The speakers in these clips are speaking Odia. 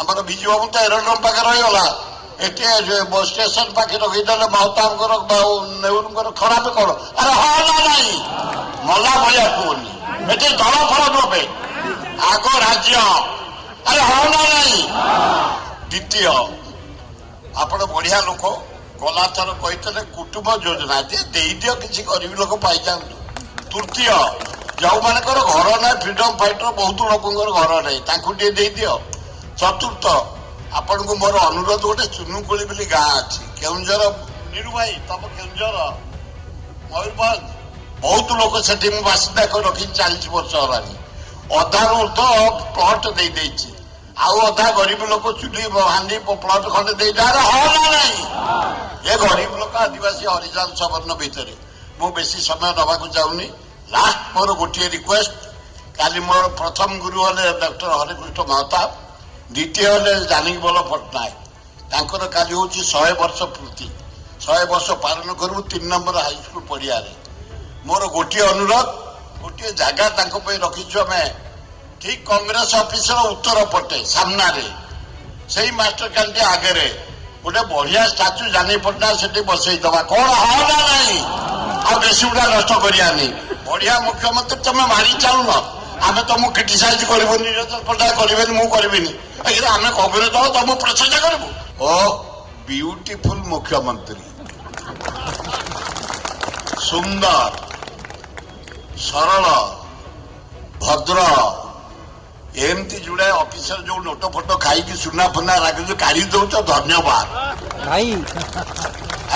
ଆମର ବିଜୁ ବାବୁ ତ ଏରୋଡ୍ରମ ପାଖରେ ରହିଗଲା, ଏଠି ଷ୍ଟେସନ ପାଖରେ ରଖିଦେଲେ ମହତାବଙ୍କର ନେହୁରୁଙ୍କର ଖରାପ କଣ? ଆରେ ହଁ ନା ନାଇଁ, ମଲା ଭଳିଆ କୁହନି, ଏଠି ଦଳ ଫଳ ନବେ ଆଗ ରାଜ୍ୟ। ଆରେ ହଁ ନା ନାଇଁ। ଦ୍ୱିତୀୟ, ଆପଣ ବଢିଆ ଲୋକ, ଗଲାଥର କହିଥିଲେ କୁଟୁମ୍ବ ଯୋଜନା ଯେ ଦେଇଦିଅ କିଛି ଗରିବ ଲୋକ ପାଇଯାଆନ୍ତୁ। ତୃତୀୟ, ଯେଉଁମାନଙ୍କର ଘର ନାହିଁ, ଫ୍ରିଡମ ଫାଇଟର ବହୁତ ଲୋକଙ୍କର ଘର ନାହିଁ, ତାଙ୍କୁ ଟିକେ ଦେଇଦିଅ। ଚତୁର୍ଥ, ଆପଣଙ୍କୁ ମୋର ଅନୁରୋଧ, ଗୋଟେ ଚୁନୁକୁଳି ବୋଲି ଗାଁ ଅଛି କେଉଁଝର, ନିରୁ ଭାଇ ତମ କେଉଁଝର ମୟୂରଭଞ୍ଜ, ବହୁତ ଲୋକ ସେଠି ମୁଁ ବାସିନ୍ଦା କରି ରଖିଛି 40 ବର୍ଷ ହେଲାଣି। ଅଧାରୁ ତ ପ୍ଲଟ ଦେଇଦେଇଛି, ଆଉ ଅଧା ଗରିବ ଲୋକ ଚୁଲି ହାଣ୍ଡି ପ୍ଲଟ ଖଣ୍ଡେ ଦେଇದ್ದಾರೆ। ହଁ ନା ନାହିଁ। ଏ ଗରିବ ଲୋକ ଆଦିବାସୀ ହରିଜନ ସବର୍ଣ୍ଣ ଭିତରେ ମୁଁ ବେଶୀ ସମୟ ନେବାକୁ ଚାହୁଁନି। ଲାଷ୍ଟ ମୋର ଗୋଟିଏ ରିକ୍ୱେଷ୍ଟ, କାଲି ମୋର ପ୍ରଥମ ଗୁରୁ ହେଲେ ଡକ୍ଟର ହରେକୃଷ୍ଣ ମହତାବ, ଦ୍ୱିତୀୟ ହେଲେ ଜାନକୀବଲ୍ଲଭ ପଟ୍ଟନାୟକ, ତାଙ୍କର କାଲି ହଉଛି 100 ବର୍ଷ ପୂର୍ତ୍ତି। 100 ବର୍ଷ ପାଳନ କରିବୁ 3 ନମ୍ବର ହାଇସ୍କୁଲ ପଡ଼ିଆରେ। ମୋର ଗୋଟିଏ ଅନୁରୋଧ, ଗୋଟିଏ ଜାଗା ତାଙ୍କ ପାଇଁ ରଖିଛୁ ଆମେ, ଠିକ କଂଗ୍ରେସ ଅଫିସର ଉତ୍ତର ପଟେ ସାମ୍ନାରେ, ସେଇ ମାଷ୍ଟର କ୍ୟାଣ୍ଟିନ ଆଗରେ ଗୋଟେ ବଢିଆ ଷ୍ଟାଚୁ ଜାନକୀ ପଟ୍ଟନାୟକ ସେଠି ବସେଇଦବା। କଣ ହଁ ନା ନାହିଁ? ଆଉ ବେଶୀ ଗୁଡା ନଷ୍ଟ କରିବାନି। ବଢିଆ ମୁଖ୍ୟମନ୍ତ୍ରୀ ତମେ ମାରି ଚାଲୁନ, ଆମେ ତମକୁ କ୍ରିଟିସାଇଜ କରିବୁନି, ନିରଞ୍ଜନ ପଟ୍ଟନାୟକ କରିବେନି, ମୁଁ କରିବିନି, ଆମେ କଂଗ୍ରେସ ଦଳ ତମକୁ ପ୍ରଶଂସା କରିବୁ। ଓ ବିୟୁଟିଫୁଲ ମୁଖ୍ୟମନ୍ତ୍ରୀ, ସୁନ୍ଦର, ସରଳ, ଭଦ୍ର, ଏମିତି ଯୋଡାଏ ଅଫିସର ଯୋଉ ନୋଟ ଫୋଟ ଖାଇକି ସୁନା ଫୁନା ରାଗୁଛୁ କାଢି ଦଉଛ, ଧନ୍ୟବାଦ ଭାଇ।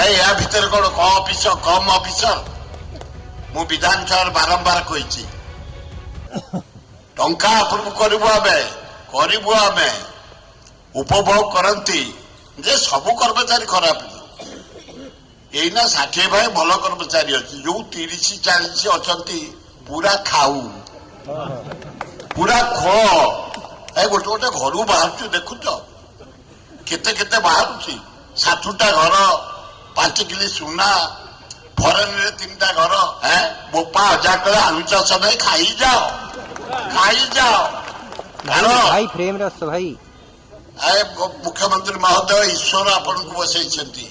ଏହା ଭିତରେ କଣ କମ ଅଫିସର? ମୁଁ ବିଧାନସଭାରେ ବାରମ୍ବାର କହିଛି, ଟଙ୍କା ଆପ୍ରୁଭ କରିବୁ ଆମେ, ଉପଭୋଗ କରନ୍ତି ଯେ ସବୁ କର୍ମଚାରୀ ଖରାପ। ଏଇନା 60 ଭାଇ ଭଲ କର୍ମଚାରୀ ଅଛି, ଯୋଉ 30-40 ଅଛନ୍ତି ପୁରା ଖାଉ, ପୁରା ଖୋ। ଗୋଟେ ଗୋଟେ ଘରୁ ବାହାରୁଛୁ, ଦେଖୁଛ କେତେ କେତେ ବାହାରୁଛି। 60ଟା ଘର, 5 କିଲି ସୁନା, ଫରେନରେ 3ଟା ଘର। ବୋପା 1000 ଟଙ୍କା ଆଳୁ ଚାଷ ନାହିଁ, ଖାଇଯାଅ। ଭାଇ ପ୍ରେମ ରସ ଭାଇ। ମୁଖ୍ୟମନ୍ତ୍ରୀ ମହୋଦୟ, ଈଶ୍ୱର ଆପଣଙ୍କୁ ବସେଇଛନ୍ତି,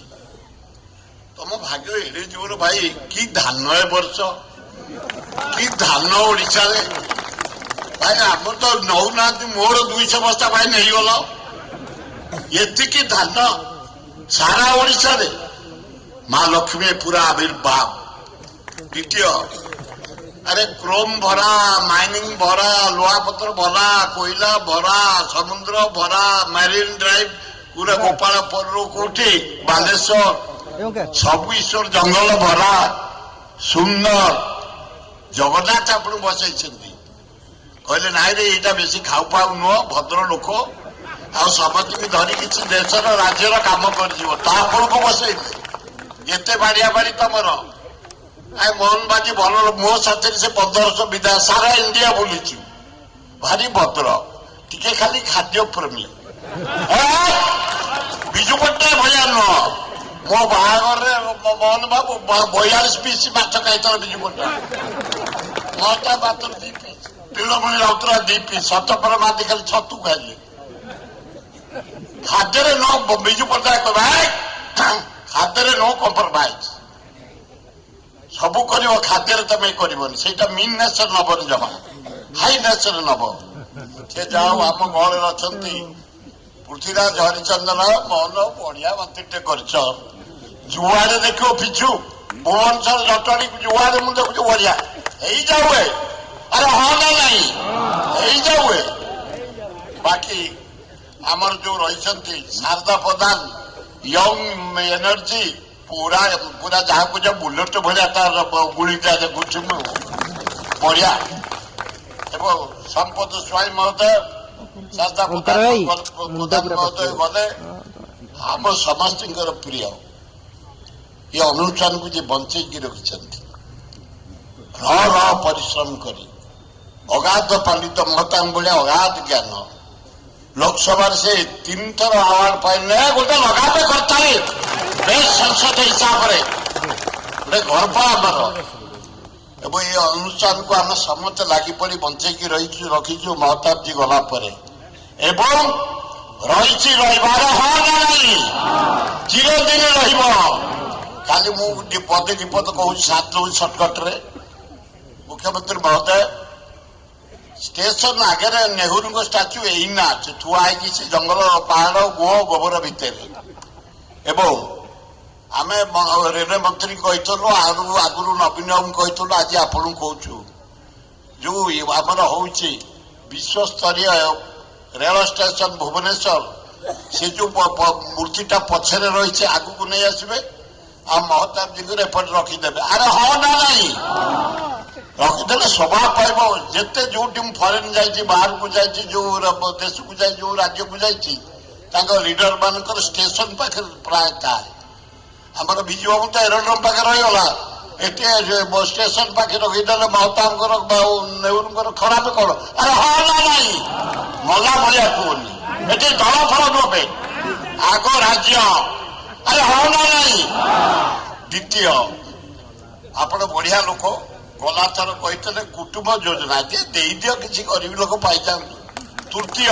ତମ ଭାଗ୍ୟ ଏଡେ ଜୋର ଭାଇ। କି ଧାନ ଏ ବର୍ଷ, କି ଧାନ ଓଡିଶାରେ ଭାଇ, ଆମର ତ ନଉନାହାନ୍ତି। ମୋର 200 ବସ୍ତା ଭାଇ ନେଇଗଲ, ଏତିକି ଧାନ ସାରା ଓଡିଶାରେ। ମା ଲକ୍ଷ୍ମୀ ପୁରା ଆବିର୍ଭାବ। ଦ୍ୱିତୀୟ, ଆରେ କ୍ରୋମ ଭରା, ମାଇନିଂ ଭରା, ଲୁହାପତ୍ର ଭରା, କୋଇଲା ଭରା, ସମୁଦ୍ର ଭରା, ମାରିନ ଡ୍ରାଇଭ ପୁରା ଗୋପାଳପୁରରୁ କୋଉଠି ବାଲେଶ୍ୱର, ସବୁ ଈଶ୍ୱର ଜଙ୍ଗଲ ଭରା, ସୁନ୍ଦର। ଜଗନ୍ନାଥ ଆପଣଙ୍କୁ ବସେଇଛନ୍ତି, କହିଲେ ନାଇଁ ରେ ଏଇଟା ବେଶୀ ଖାଉ ପାଉ ନୁହଁ, ଭଦ୍ର ଲୋକ, ଆଉ ସମସ୍ତଙ୍କୁ ଧରି କିଛି ଦେଶର ରାଜ୍ୟର କାମ କରିଯିବ, ତା ଆପଣଙ୍କୁ ବସେଇଲେ। ଏତେ ବାଡିଆ ବାଡି ତମର। ମୋହନ ବାଜି ଭଲ, ମୋ ସାଥିରେ ସେ 1500 ବିଧା ସାରା ଇଣ୍ଡିଆ ବୁଲିଛୁ, ଭାରି ଭଦ୍ର, ଟିକେ ଖାଲି ଖାଦ୍ୟ ପ୍ରେମୀ। ବିଜୁ ପଟ୍ଟନାୟକ ଭଳିଆ ନୁହଁ। ମୋ ବାହାଘରରେ ମୋହନ ବାବୁ 42 ପିସ୍ ମାଛ ଖାଇଥିଲା ବିଜୁ ପଟ୍ଟନାୟକ, ମହତା ମାତ୍ର 2 ପିସ୍, ତିଳମଣି ରାଉତରା 2 ପିସ୍, ସତପର ମାଦି ଖାଲି ଛତୁ ଖାଇଲେ। ଖାଦ୍ୟରେ ବିଜୁ ପଟ୍ଟନାୟକ ଖାଦ୍ୟରେ ନୋ କମ୍ପ୍ରମାଇଜ, ସବୁ କରିବ, ଖାଦ୍ୟରେ ତମେ କରିବନି। ସେଇଟା ମିନ୍ ନେଚର ନବନି, ଜମା ହାଇ ନେଚର ନବ। ସେ ଯାଉ ଆମ ଗହଳରେ ଅଛନ୍ତି ପୃଥ୍ୱୀରାଜ ହରିଚନ୍ଦନ, ମୋହନ ବଢିଆ ମନ୍ତ୍ରୀଟେ କରିଛ। ଯୁଆଡେ ଦେଖିବ ପିଛୁ, ଭୁବନେଶ୍ୱର ଜଟଣୀ ଯୁଆଡେ ମୁଁ ଦେଖୁଛୁ ବଢିଆ ହେଇଯାଉ। ଆରେ ହଁ ନା ନାହିଁ, ହେଇଯାଉ। ବାକି ଆମର ଯୋଉ ରହିଛନ୍ତି ଶାରଦା ପ୍ରଧାନ, ୟଙ୍ଗ ଏନର୍ଜି, ପୁରା ଯାହାକୁ ଯା ବୁଲେଟ ଭଳିଆ ତାର ଗୁଳିଟା ଦେଖୁଛୁ ମୁଁ, ବଢିଆ। ଏବଂ ସମ୍ପଦ ସ୍ୱାଇଁ ମହୋଦୟ, ଶାରଦା ପ୍ରଧାନ ମହୋଦୟ ଗଲେ ଆମ ସମସ୍ତଙ୍କର ପ୍ରିୟ। ଏ ଅନୁଷ୍ଠାନକୁ ଯେ ବଞ୍ଚେଇକି ରଖିଛନ୍ତି, ପରିଶ୍ରମ କରି, ଅଗାଧ ପଣ୍ଡିତ ମହତାବ ଭଳିଆ ଅଗାଧ ଜ୍ଞାନ। ଲୋକସଭାରେ ସେ 3 ଥର ଆୱାର୍ଡ ପାଇଲେ, ଗୋଟେ ଲଗାତେ କରିଥାଏ ବେଶ ସଂସଦ ହିସାବରେ, ଗୋଟେ ଗର୍ବ ଆମର। ଏବଂ ଏ ଅନୁଷ୍ଠାନକୁ ଆମେ ସମସ୍ତେ ଲାଗି ପଡି ବଞ୍ଚେଇକି ରଖିଛୁ ମହତାବଜୀ ଗଲା ପରେ। ଏବଂ ରହିଛି ରହିବାର ହଁ ନା ନାହିଁ ଚିରଦିନ ରହିବ। କାଲି ମୁଁ ପଦେ ବିପଦ କହୁଛି ସାତ ସର୍ଟକଟରେ ମୁଖ୍ୟମନ୍ତ୍ରୀ ମହୋଦୟ ଷ୍ଟେସନ ଆଗରେ ନେହେରୁଙ୍କ ଷ୍ଟାଚ୍ୟୁ ଏଇନା ଅଛି ଥୁଆ ହେଇକି ସେ ଜଙ୍ଗଲ ପାହାଡ ଗୁହ ଗୋବର ଭିତରେ ଏବଂ ଆମେ ରେଲୱେ ମନ୍ତ୍ରୀ କହିଥିଲୁ ଆଗରୁ ନବୀନ ବାବୁଙ୍କୁ କହିଥିଲୁ ଆଜି ଆପଣଙ୍କୁ କହୁଛୁ ଯୋଉ ଆମର ହଉଛି ବିଶ୍ୱସ୍ତରୀୟ ରେଳ ଷ୍ଟେସନ ଭୁବନେଶ୍ୱର ସେ ଯୋଉ ମୂର୍ତ୍ତିଟା ପଛରେ ରହିଛି ଆଗକୁ ନେଇ ଆସିବେ ଆଉ ମହତାବଜୀଙ୍କୁ ଏପଟେ ରଖିଦେବେ। ଆରେ ହଁ ନା ନାହିଁ ରଖିଦେଲେ ସ୍ୱଭାବ ପାଇବ। ଯେତେ ଯୋଉଠି ମୁଁ ଫରେନ୍ ଯାଇଛି ବାହାରକୁ ଯାଇଛି ଯୋଉ ଦେଶକୁ ଯାଇଛି ଯୋଉ ରାଜ୍ୟକୁ ଯାଇଛି ତାଙ୍କ ଲିଡର ମାନଙ୍କର ଷ୍ଟେସନ ପାଖରେ ପ୍ରାୟ ଥାଏ। ଆମର ବିଜୁ ବାବୁ ତ ଏରୋଡ୍ରୋମ ପାଖରେ ରହିଗଲା ଏଠି ଷ୍ଟେସନ ପାଖରେ ରଖିଦେଲେ ମହତାବଙ୍କର ନେହୁରୁଙ୍କର ଖରାପ କଣ? ଆରେ ହଁ ନା ନାହିଁ ମଲା ଭଳିଆ କୁହନି ଏଠି ଦଳ ଫଳ ନବେ ଆଗ ରାଜ୍ୟ। ଆରେ ହଁ ନା ନାହିଁ। ଦ୍ୱିତୀୟ ଆପଣ ବଢିଆ ଲୋକ ଗଲାଥର କହିଥିଲେ କୁଟୁମ୍ବ ଯୋଜନା ଟିକେ ଦେଇଦିଅ କିଛି ଗରିବ ଲୋକ ପାଇଯାଆନ୍ତୁ। ତୃତୀୟ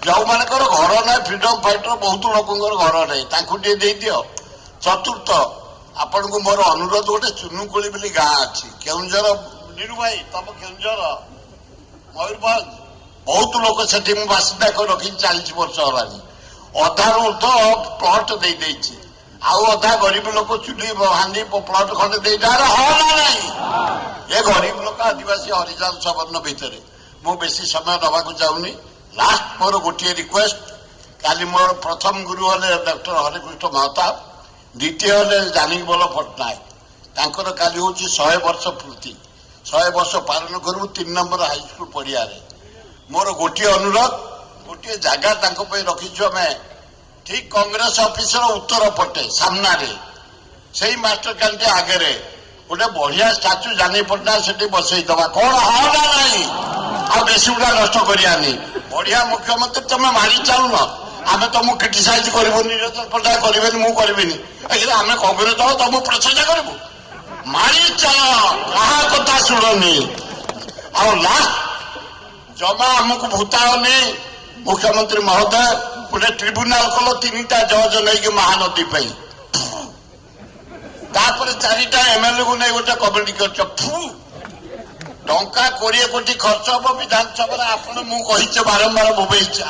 ଯୋଉମାନଙ୍କର ଘର ନାହିଁ ଫ୍ରିଡମ ଫାଇଟର ବହୁତ ଲୋକଙ୍କର ଘର ନାହିଁ ତାଙ୍କୁ ଟିକେ ଦେଇଦିଅ। ଚତୁର୍ଥ ଆପଣଙ୍କୁ ମୋର ଅନୁରୋଧ ଗୋଟେ ଚୁନୁକୁଳି ବୋଲି ଗାଁ ଅଛି କେଉଁଝର ନିରୁ ଭାଇ ତମ କେଉଁଝର ମୟୂରଭଞ୍ଜ ବହୁତ ଲୋକ ସେଠି ମୁଁ ବାସିନ୍ଦା କରି ରଖିଛି 40 ବର୍ଷ ହେଲାଣି। ଅଧାରୁ ଉର୍ଦ୍ଧ ପ୍ଲଟ ଦେଇଦେଇଛି ଆଉ ଅଧା ଗରିବ ଲୋକ ଚୁଲି ହାଣ୍ଡି ପ୍ଲଟ ଖଣ୍ଡେ ଦେଇଥାଏ। ହଁ ନା ନାହିଁ ଏ ଗରିବ ଲୋକ ଆଦିବାସୀ ହରିଜନ ସବର୍ଣ୍ଣ ଭିତରେ ମୁଁ ବେଶୀ ସମୟ ନେବାକୁ ଚାହୁଁନି। ଲାଷ୍ଟ ମୋର ଗୋଟିଏ ରିକ୍ୱେଷ୍ଟ କାଲି ମୋର ପ୍ରଥମ ଗୁରୁ ହେଲେ ଡକ୍ଟର ହରେକୃଷ୍ଣ ମହତାବ ଦ୍ୱିତୀୟ ହେଲେ ଜାନକୀବଲ୍ଲଭ ପଟ୍ଟନାୟକ ତାଙ୍କର କାଲି ହଉଛି 100 ବର୍ଷ ପୂର୍ତ୍ତି 100 ବର୍ଷ ପାଳନ କରିବୁ 3 ନମ୍ବର ହାଇସ୍କୁଲ ପଡ଼ିଆରେ। ମୋର ଗୋଟିଏ ଅନୁରୋଧ ଗୋଟିଏ ଜାଗା ତାଙ୍କ ପାଇଁ ରଖିଛୁ ଆମେ ଠିକ କଂଗ୍ରେସ ଅଫିସର ଉତ୍ତର ପଟେ ସାମ୍ନାରେ ସେଇ ମାଷ୍ଟର କ୍ୟାଣ୍ଟିନ ଆଗରେ ଗୋଟେ ବଢିଆ ଷ୍ଟାଚ୍ୟୁ ଜାନକୀ ପଟ୍ଟନାୟକ ସେଠି ବସେଇଦବା। କଣ ହଁ ନା ନାହିଁ ଆଉ ବେଶୀ ଗୁଡା ନଷ୍ଟ କରିବାନି। ବଢିଆ ମୁଖ୍ୟମନ୍ତ୍ରୀ ତମେ ମାରି ଚାଲୁନ ଆମେ ତମକୁ କ୍ରିଟିସାଇଜ କରିବୁନି ନିରଞ୍ଜନ ପଟ୍ଟନାୟକ କରିବେନି ମୁଁ କରିବିନି ଆମେ କଂଗ୍ରେସ ଦଳ ତମକୁ ପ୍ରଚେଷ୍ଟା କରିବୁ ମାରି ଚାଲ କାହା କଥା ଶୁଣନି। ଆଉ ଲାଷ୍ଟ ଜମା ଆମକୁ ଭୂତାଅନି ମୁଖ୍ୟମନ୍ତ୍ରୀ ମହୋଦୟ ଗୋଟେ ଟ୍ରିବ୍ୟୁନାଲ କଲ 3ଟା ଜଜ ନେଇକି ମହାନଦୀ ପାଇଁ ତାପରେ 4ଟା MLA କୁ ନେଇ ଗୋଟେ କମିଟି କରିଛ ଟଙ୍କା 20 କୋଟି ଖର୍ଚ୍ଚ ହବ ବିଧାନସଭାରେ ଆପଣ ମୁଁ କହିଛି ବାରମ୍ବାର ବୋବେଇଛି।